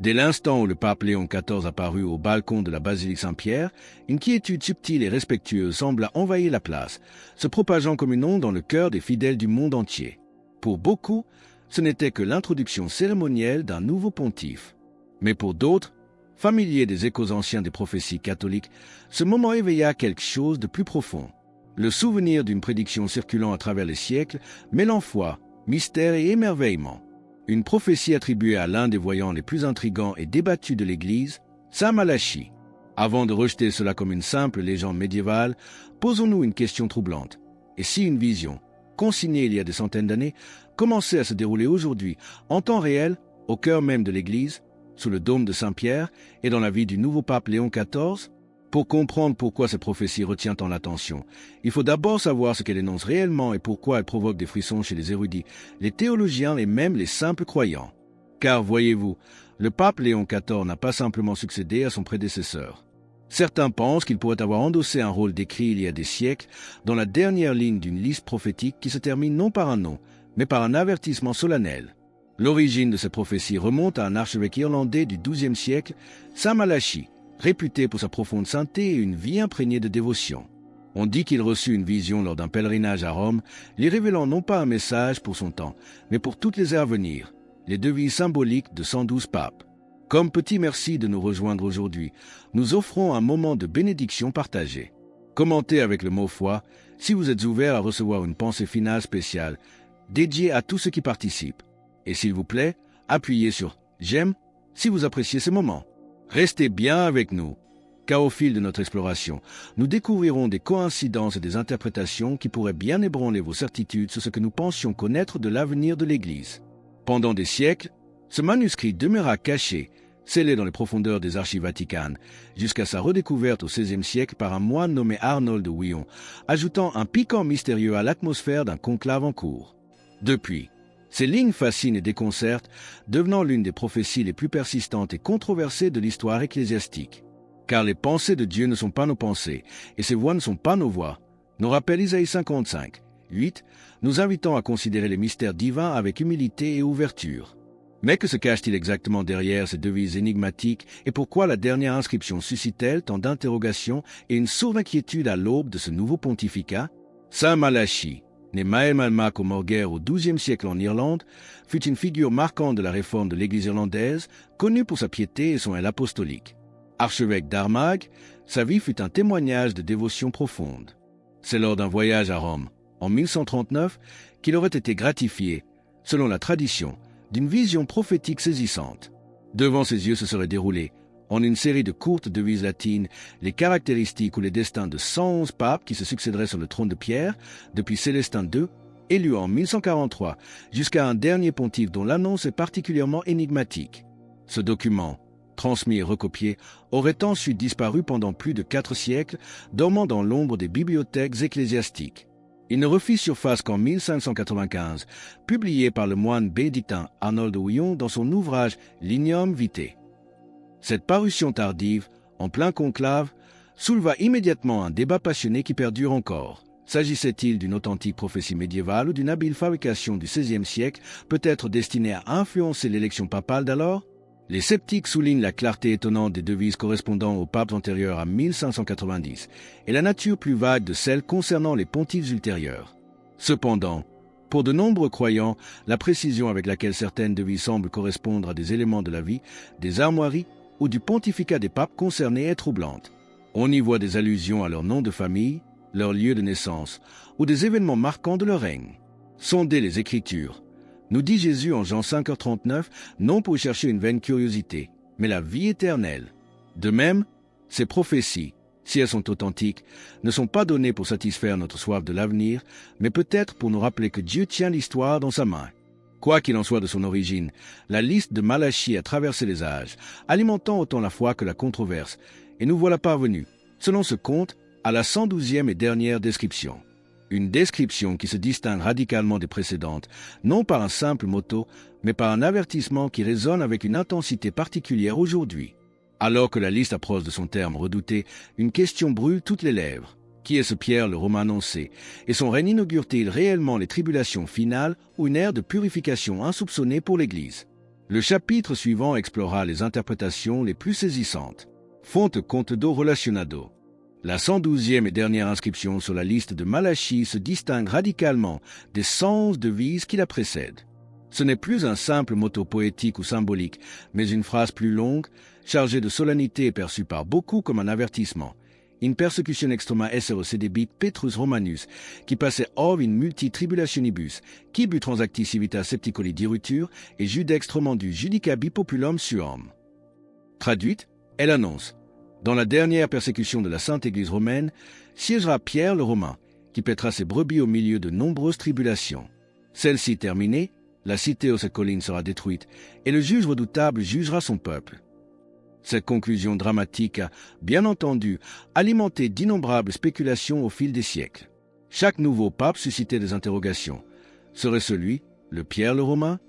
Dès l'instant où le pape Léon XIV apparut au balcon de la basilique Saint-Pierre, une quiétude subtile et respectueuse sembla envahir la place, se propageant comme une onde dans le cœur des fidèles du monde entier. Pour beaucoup, ce n'était que l'introduction cérémonielle d'un nouveau pontife. Mais pour d'autres, familiers des échos anciens des prophéties catholiques, ce moment éveilla quelque chose de plus profond. Le souvenir d'une prédiction circulant à travers les siècles, mêlant foi, mystère et émerveillement. Une prophétie attribuée à l'un des voyants les plus intrigants et débattus de l'Église, Saint Malachie. Avant de rejeter cela comme une simple légende médiévale, posons-nous une question troublante. Et si une vision, consignée il y a des centaines d'années, commençait à se dérouler aujourd'hui, en temps réel, au cœur même de l'Église, sous le dôme de Saint-Pierre et dans la vie du nouveau pape Léon XIV? Pour comprendre pourquoi cette prophétie retient tant l'attention, il faut d'abord savoir ce qu'elle énonce réellement et pourquoi elle provoque des frissons chez les érudits, les théologiens et même les simples croyants. Car, voyez-vous, le pape Léon XIV n'a pas simplement succédé à son prédécesseur. Certains pensent qu'il pourrait avoir endossé un rôle décrit il y a des siècles dans la dernière ligne d'une liste prophétique qui se termine non par un nom, mais par un avertissement solennel. L'origine de cette prophétie remonte à un archevêque irlandais du XIIe siècle, Saint Malachie, réputé pour sa profonde sainteté et une vie imprégnée de dévotion. On dit qu'il reçut une vision lors d'un pèlerinage à Rome, lui révélant non pas un message pour son temps, mais pour toutes les ères à venir, les devises symboliques de 112 papes. Comme petit merci de nous rejoindre aujourd'hui, nous offrons un moment de bénédiction partagée. Commentez avec le mot foi si vous êtes ouvert à recevoir une pensée finale spéciale, dédiée à tous ceux qui participent. Et s'il vous plaît, appuyez sur « J'aime » si vous appréciez ce moment. Restez bien avec nous, car au fil de notre exploration, nous découvrirons des coïncidences et des interprétations qui pourraient bien ébranler vos certitudes sur ce que nous pensions connaître de l'avenir de l'Église. Pendant des siècles, ce manuscrit demeura caché, scellé dans les profondeurs des archives vaticanes, jusqu'à sa redécouverte au XVIe siècle par un moine nommé Arnold de Wyon, ajoutant un piquant mystérieux à l'atmosphère d'un conclave en cours. Depuis, ces lignes fascinent et déconcertent, devenant l'une des prophéties les plus persistantes et controversées de l'histoire ecclésiastique. Car les pensées de Dieu ne sont pas nos pensées, et ses voix ne sont pas nos voix, nous rappelle Isaïe 55, 8, nous invitant à considérer les mystères divins avec humilité et ouverture. Mais que se cache-t-il exactement derrière ces devises énigmatiques et pourquoi la dernière inscription suscite-t-elle tant d'interrogations et une sourde inquiétude à l'aube de ce nouveau pontificat? Saint Malachie, né Mael Malmac au Morguer au XIIe siècle en Irlande, fut une figure marquante de la réforme de l'Église irlandaise, connue pour sa piété et son zèle apostolique. Archevêque d'Armagh, sa vie fut un témoignage de dévotion profonde. C'est lors d'un voyage à Rome, en 1139, qu'il aurait été gratifié, selon la tradition, d'une vision prophétique saisissante. Devant ses yeux se serait déroulé, en une série de courtes devises latines, les caractéristiques ou les destins de 111 papes qui se succéderaient sur le trône de Pierre, depuis Célestin II, élu en 1143, jusqu'à un dernier pontife dont l'annonce est particulièrement énigmatique. Ce document, transmis et recopié, aurait ensuite disparu pendant plus de 4 siècles, dormant dans l'ombre des bibliothèques ecclésiastiques. Il ne refit surface qu'en 1595, publié par le moine bénédictin Arnold de Wyon dans son ouvrage Lignum Vitae. Cette parution tardive, en plein conclave, souleva immédiatement un débat passionné qui perdure encore. S'agissait-il d'une authentique prophétie médiévale ou d'une habile fabrication du XVIe siècle, peut-être destinée à influencer l'élection papale d'alors? Les sceptiques soulignent la clarté étonnante des devises correspondant aux papes antérieurs à 1590 et la nature plus vague de celles concernant les pontifes ultérieurs. Cependant, pour de nombreux croyants, la précision avec laquelle certaines devises semblent correspondre à des éléments de la vie, des armoiries ou du pontificat des papes concernés est troublante. On y voit des allusions à leur nom de famille, leur lieu de naissance ou des événements marquants de leur règne. Sondez les Écritures, nous dit Jésus en Jean 5h39, non pour chercher une vaine curiosité, mais la vie éternelle. De même, ces prophéties, si elles sont authentiques, ne sont pas données pour satisfaire notre soif de l'avenir, mais peut-être pour nous rappeler que Dieu tient l'histoire dans sa main. Quoi qu'il en soit de son origine, la liste de Malachie a traversé les âges, alimentant autant la foi que la controverse, et nous voilà parvenus, selon ce conte, à la 112e et dernière description. Une description qui se distingue radicalement des précédentes, non par un simple motto, mais par un avertissement qui résonne avec une intensité particulière aujourd'hui. Alors que la liste approche de son terme redouté, une question brûle toutes les lèvres. Qui est ce Pierre le Romain annoncé? Et son règne inaugure-t-il réellement les tribulations finales ou une ère de purification insoupçonnée pour l'Église? Le chapitre suivant explorera les interprétations les plus saisissantes. Fonte Contedo Relacionado. La 112e et dernière inscription sur la liste de Malachie se distingue radicalement des 111 devises qui la précèdent. Ce n'est plus un simple motto poétique ou symbolique, mais une phrase plus longue, chargée de solennité et perçue par beaucoup comme un avertissement. In persecution extrema essere sedebit Petrus Romanus, qui passait ov in multi tribulationibus, qui but transacti civitas septicoli dirutur, et judex tromandus judicabi populum suum. Traduite, elle annonce: dans la dernière persécution de la Sainte Église romaine, siégera Pierre le Romain, qui paîtra ses brebis au milieu de nombreuses tribulations. Celle-ci terminée, la cité aux 7 collines sera détruite, et le juge redoutable jugera son peuple. Cette conclusion dramatique a, bien entendu, alimenté d'innombrables spéculations au fil des siècles. Chaque nouveau pape suscitait des interrogations. Serait-ce lui, le Pierre le Romain?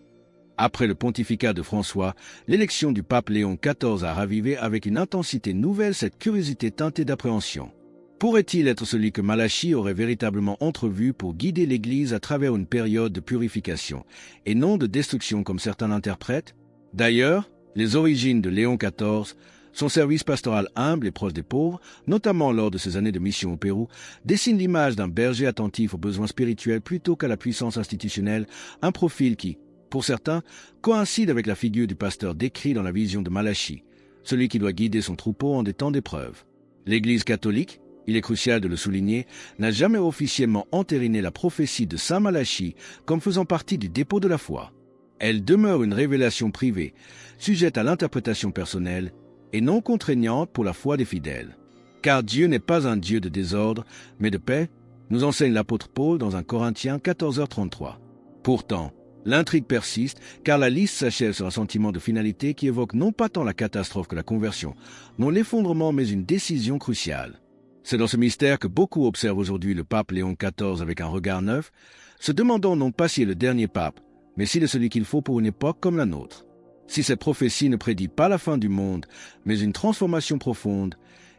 Après le pontificat de François, l'élection du pape Léon XIV a ravivé avec une intensité nouvelle cette curiosité teintée d'appréhension. Pourrait-il être celui que Malachie aurait véritablement entrevu pour guider l'Église à travers une période de purification, et non de destruction comme certains l'interprètent? D'ailleurs, les origines de Léon XIV, son service pastoral humble et proche des pauvres, notamment lors de ses années de mission au Pérou, dessinent l'image d'un berger attentif aux besoins spirituels plutôt qu'à la puissance institutionnelle, un profil qui, pour certains, coïncide avec la figure du pasteur décrit dans la vision de Malachie, celui qui doit guider son troupeau en des temps d'épreuve. L'Église catholique, il est crucial de le souligner, n'a jamais officiellement entériné la prophétie de Saint Malachie comme faisant partie du dépôt de la foi. Elle demeure une révélation privée, sujette à l'interprétation personnelle et non contraignante pour la foi des fidèles. Car Dieu n'est pas un Dieu de désordre, mais de paix, nous enseigne l'apôtre Paul dans 1 Corinthiens 14h33. Pourtant, l'intrigue persiste, car la liste s'achève sur un sentiment de finalité qui évoque non pas tant la catastrophe que la conversion, non l'effondrement mais une décision cruciale. C'est dans ce mystère que beaucoup observent aujourd'hui le pape Léon XIV avec un regard neuf, se demandant non pas s'il est le dernier pape, mais s'il est celui qu'il faut pour une époque comme la nôtre. Si cette prophétie ne prédit pas la fin du monde, mais une transformation profonde,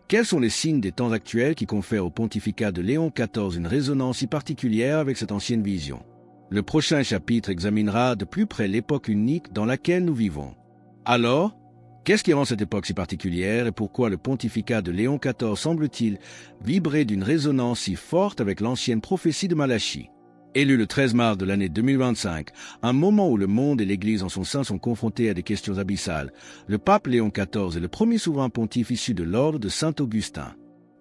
quels sont les signes des temps actuels qui confèrent au pontificat de Léon XIV une résonance si particulière avec cette ancienne vision? Le prochain chapitre examinera de plus près l'époque unique dans laquelle nous vivons. Alors, qu'est-ce qui rend cette époque si particulière et pourquoi le pontificat de Léon XIV semble-t-il vibrer d'une résonance si forte avec l'ancienne prophétie de Malachie? Élu le 13 mars de l'année 2025, un moment où le monde et l'Église en son sein sont confrontés à des questions abyssales, le pape Léon XIV est le premier souverain pontife issu de l'ordre de Saint-Augustin.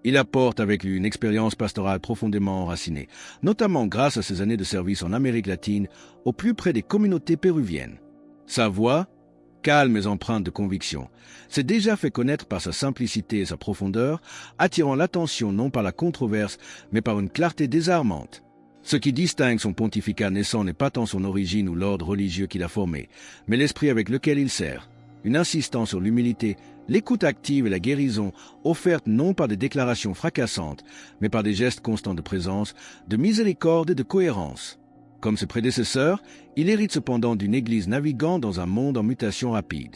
Il apporte avec lui une expérience pastorale profondément enracinée, notamment grâce à ses années de service en Amérique latine, au plus près des communautés péruviennes. Sa voix, calme et empreinte de conviction, s'est déjà fait connaître par sa simplicité et sa profondeur, attirant l'attention non par la controverse, mais par une clarté désarmante. Ce qui distingue son pontificat naissant n'est pas tant son origine ou l'ordre religieux qu'il a formé, mais l'esprit avec lequel il sert. Une insistance sur l'humilité, l'écoute active et la guérison, offertes non par des déclarations fracassantes, mais par des gestes constants de présence, de miséricorde et de cohérence. Comme ses prédécesseurs, il hérite cependant d'une Église naviguant dans un monde en mutation rapide.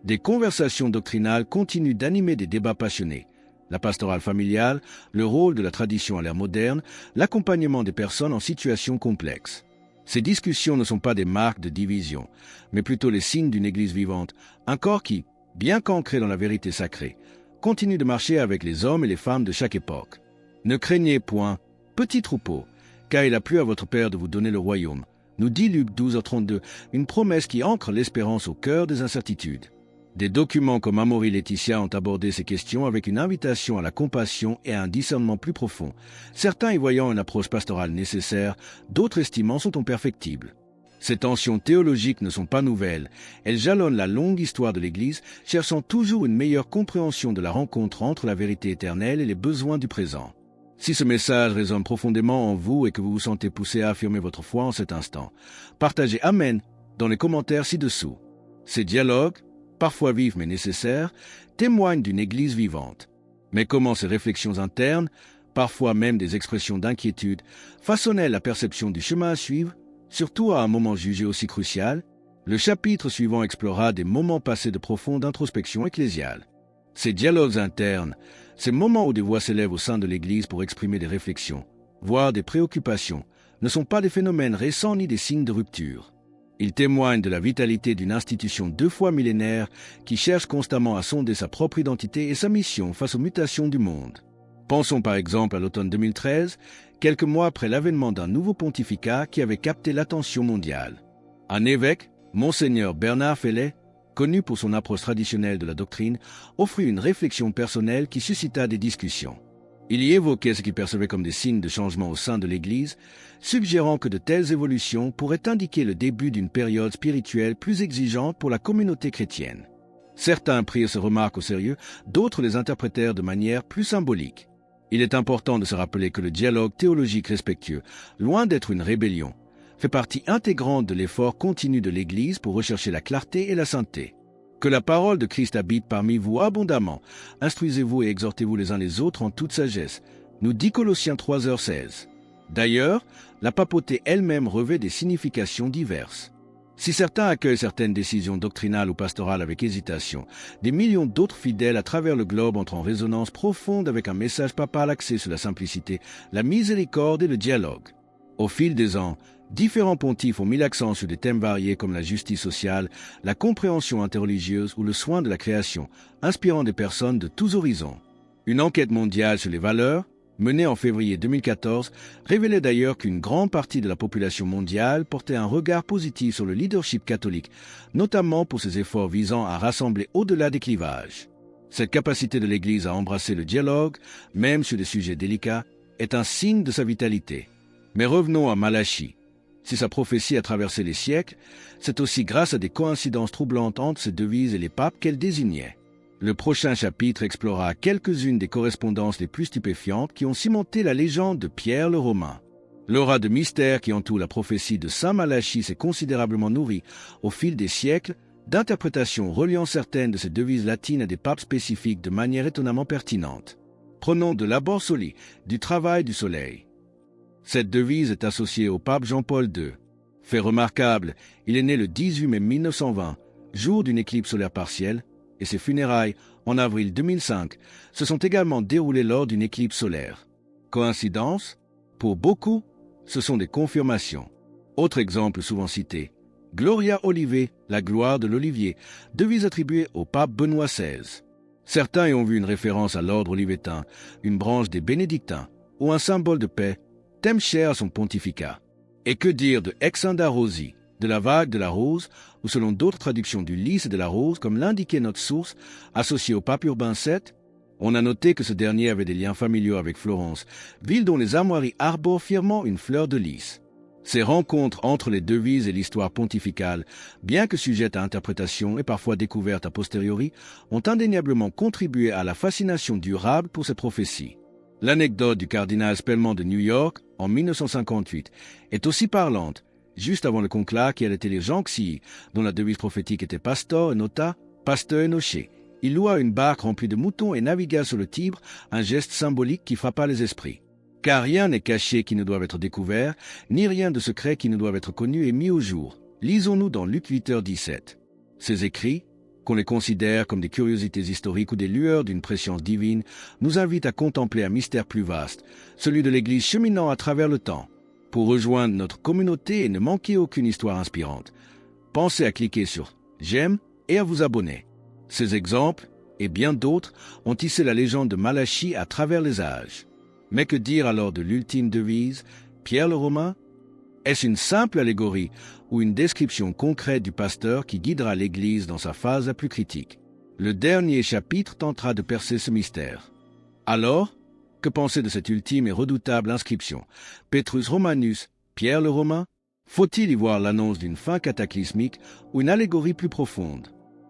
Des conversations doctrinales continuent d'animer des débats passionnés. La pastorale familiale, le rôle de la tradition à l'ère moderne, l'accompagnement des personnes en situation complexe. Ces discussions ne sont pas des marques de division, mais plutôt les signes d'une Église vivante, un corps qui, bien qu'ancré dans la vérité sacrée, continue de marcher avec les hommes et les femmes de chaque époque. Ne craignez point, petit troupeau, car il a plu à votre Père de vous donner le royaume, nous dit Luc 12h32, une promesse qui ancre l'espérance au cœur des incertitudes. Des documents comme Amaury Laetitia ont abordé ces questions avec une invitation à la compassion et à un discernement plus profond, certains y voyant une approche pastorale nécessaire, d'autres estimant son ton perfectible. Ces tensions théologiques ne sont pas nouvelles, elles jalonnent la longue histoire de l'Église, cherchant toujours une meilleure compréhension de la rencontre entre la vérité éternelle et les besoins du présent. Si ce message résonne profondément en vous et que vous vous sentez poussé à affirmer votre foi en cet instant, partagez Amen dans les commentaires ci-dessous. Ces dialogues, parfois vifs mais nécessaires, témoignent d'une Église vivante. Mais comment ces réflexions internes, parfois même des expressions d'inquiétude, façonnaient la perception du chemin à suivre, surtout à un moment jugé aussi crucial? Le chapitre suivant explorera des moments passés de profonde introspection ecclésiale. Ces dialogues internes, ces moments où des voix s'élèvent au sein de l'Église pour exprimer des réflexions, voire des préoccupations, ne sont pas des phénomènes récents ni des signes de rupture. Il témoigne de la vitalité d'une institution 2 fois millénaire qui cherche constamment à sonder sa propre identité et sa mission face aux mutations du monde. Pensons par exemple à l'automne 2013, quelques mois après l'avènement d'un nouveau pontificat qui avait capté l'attention mondiale. Un évêque, Monseigneur Bernard Fellet, connu pour son approche traditionnelle de la doctrine, offrit une réflexion personnelle qui suscita des discussions. Il y évoquait ce qu'il percevait comme des signes de changement au sein de l'Église, suggérant que de telles évolutions pourraient indiquer le début d'une période spirituelle plus exigeante pour la communauté chrétienne. Certains prirent ces remarques au sérieux, d'autres les interprétèrent de manière plus symbolique. Il est important de se rappeler que le dialogue théologique respectueux, loin d'être une rébellion, fait partie intégrante de l'effort continu de l'Église pour rechercher la clarté et la sainteté. Que la parole de Christ habite parmi vous abondamment. Instruisez-vous et exhortez-vous les uns les autres en toute sagesse, nous dit Colossiens 3h16. D'ailleurs, la papauté elle-même revêt des significations diverses. Si certains accueillent certaines décisions doctrinales ou pastorales avec hésitation, des millions d'autres fidèles à travers le globe entrent en résonance profonde avec un message papal axé sur la simplicité, la miséricorde et le dialogue. Au fil des ans, différents pontifes ont mis l'accent sur des thèmes variés comme la justice sociale, la compréhension interreligieuse ou le soin de la création, inspirant des personnes de tous horizons. Une enquête mondiale sur les valeurs, menée en février 2014, révélait d'ailleurs qu'une grande partie de la population mondiale portait un regard positif sur le leadership catholique, notamment pour ses efforts visant à rassembler au-delà des clivages. Cette capacité de l'Église à embrasser le dialogue, même sur des sujets délicats, est un signe de sa vitalité. Mais revenons à Malachie. Si sa prophétie a traversé les siècles, c'est aussi grâce à des coïncidences troublantes entre ses devises et les papes qu'elle désignait. Le prochain chapitre explorera quelques-unes des correspondances les plus stupéfiantes qui ont cimenté la légende de Pierre le Romain. L'aura de mystère qui entoure la prophétie de Saint Malachie s'est considérablement nourrie au fil des siècles d'interprétations reliant certaines de ces devises latines à des papes spécifiques de manière étonnamment pertinente. Prenons de l'abord soli, du travail du soleil. Cette devise est associée au pape Jean-Paul II. Fait remarquable, il est né le 18 mai 1920, jour d'une éclipse solaire partielle, et ses funérailles, en avril 2005, se sont également déroulées lors d'une éclipse solaire. Coïncidence? Pour beaucoup, ce sont des confirmations. Autre exemple souvent cité, Gloria Olivet, la gloire de l'olivier, devise attribuée au pape Benoît XVI. Certains y ont vu une référence à l'ordre olivetain, une branche des bénédictins, ou un symbole de paix, thème cher à son pontificat. Et que dire de Exanda Rosi, de la vague de la rose, ou selon d'autres traductions du lys et de la rose, comme l'indiquait notre source, associée au pape Urbain VII? On a noté que ce dernier avait des liens familiaux avec Florence, ville dont les armoiries arborent fièrement une fleur de lys. Ces rencontres entre les devises et l'histoire pontificale, bien que sujettes à interprétation et parfois découvertes a posteriori, ont indéniablement contribué à la fascination durable pour ces prophéties. L'anecdote du cardinal Spellman de New York, en 1958, est aussi parlante. Juste avant le conclave qui allait élire Jean Xi, dont la devise prophétique était Pastor et nota, Pasteur et noché. Il loua une barque remplie de moutons et navigua sur le Tibre, un geste symbolique qui frappa les esprits. Car rien n'est caché qui ne doive être découvert, ni rien de secret qui ne doive être connu et mis au jour. Lisons-nous dans Luc 8h17. Ces écrits, qu'on les considère comme des curiosités historiques ou des lueurs d'une préscience divine, nous invitent à contempler un mystère plus vaste, celui de l'Église cheminant à travers le temps. Pour rejoindre notre communauté et ne manquer aucune histoire inspirante, pensez à cliquer sur « J'aime » et à vous abonner. Ces exemples, et bien d'autres, ont tissé la légende de Malachie à travers les âges. Mais que dire alors de l'ultime devise, Pierre le Romain? Est-ce une simple allégorie ou une description concrète du pasteur qui guidera l'Église dans sa phase la plus critique? Le dernier chapitre tentera de percer ce mystère. Alors, que penser de cette ultime et redoutable inscription? Petrus Romanus, Pierre le Romain? Faut-il y voir l'annonce d'une fin cataclysmique ou une allégorie plus profonde?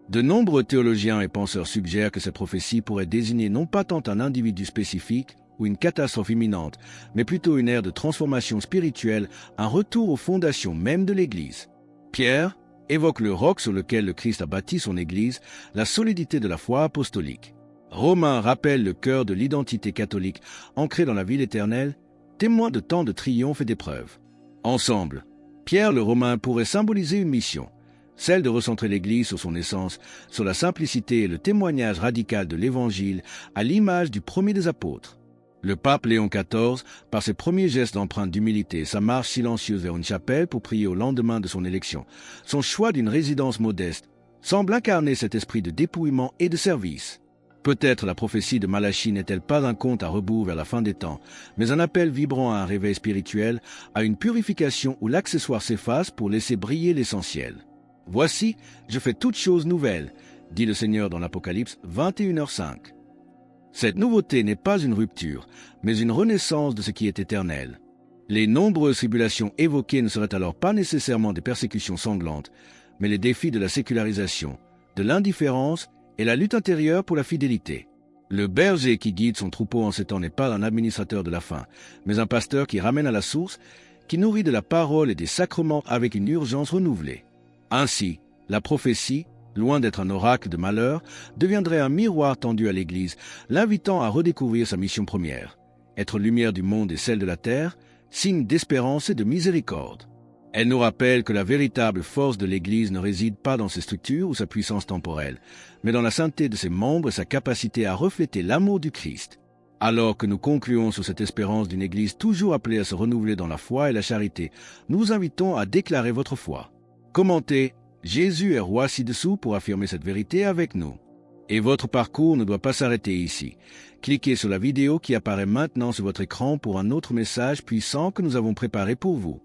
De nombreux théologiens et penseurs suggèrent que cette prophétie pourrait désigner non pas tant un individu spécifique ou une catastrophe imminente, mais plutôt une ère de transformation spirituelle, un retour aux fondations même de l'Église. Pierre évoque le roc sur lequel le Christ a bâti son Église, la solidité de la foi apostolique. Romain rappelle le cœur de l'identité catholique ancrée dans la ville éternelle, témoin de tant de triomphes et d'épreuves. Ensemble, Pierre le Romain pourrait symboliser une mission, celle de recentrer l'Église sur son essence, sur la simplicité et le témoignage radical de l'Évangile à l'image du premier des apôtres. Le pape Léon XIV, par ses premiers gestes d'empreinte d'humilité et sa marche silencieuse vers une chapelle pour prier au lendemain de son élection, son choix d'une résidence modeste, semble incarner cet esprit de dépouillement et de service. Peut-être la prophétie de Malachie n'est-elle pas un conte à rebours vers la fin des temps, mais un appel vibrant à un réveil spirituel, à une purification où l'accessoire s'efface pour laisser briller l'essentiel. « Voici, je fais toutes choses nouvelles », dit le Seigneur dans l'Apocalypse 21h05. Cette nouveauté n'est pas une rupture, mais une renaissance de ce qui est éternel. Les nombreuses tribulations évoquées ne seraient alors pas nécessairement des persécutions sanglantes, mais les défis de la sécularisation, de l'indifférence et la lutte intérieure pour la fidélité. Le berger qui guide son troupeau en ces temps n'est pas un administrateur de la faim, mais un pasteur qui ramène à la source, qui nourrit de la parole et des sacrements avec une urgence renouvelée. Ainsi, la prophétie, loin d'être un oracle de malheur, deviendrait un miroir tendu à l'Église, l'invitant à redécouvrir sa mission première, être lumière du monde et celle de la terre, signe d'espérance et de miséricorde. Elle nous rappelle que la véritable force de l'Église ne réside pas dans ses structures ou sa puissance temporelle, mais dans la sainteté de ses membres et sa capacité à refléter l'amour du Christ. Alors que nous concluons sur cette espérance d'une Église toujours appelée à se renouveler dans la foi et la charité, nous vous invitons à déclarer votre foi. Commentez « Jésus est roi ci-dessous » pour affirmer cette vérité avec nous. Et votre parcours ne doit pas s'arrêter ici. Cliquez sur la vidéo qui apparaît maintenant sur votre écran pour un autre message puissant que nous avons préparé pour vous.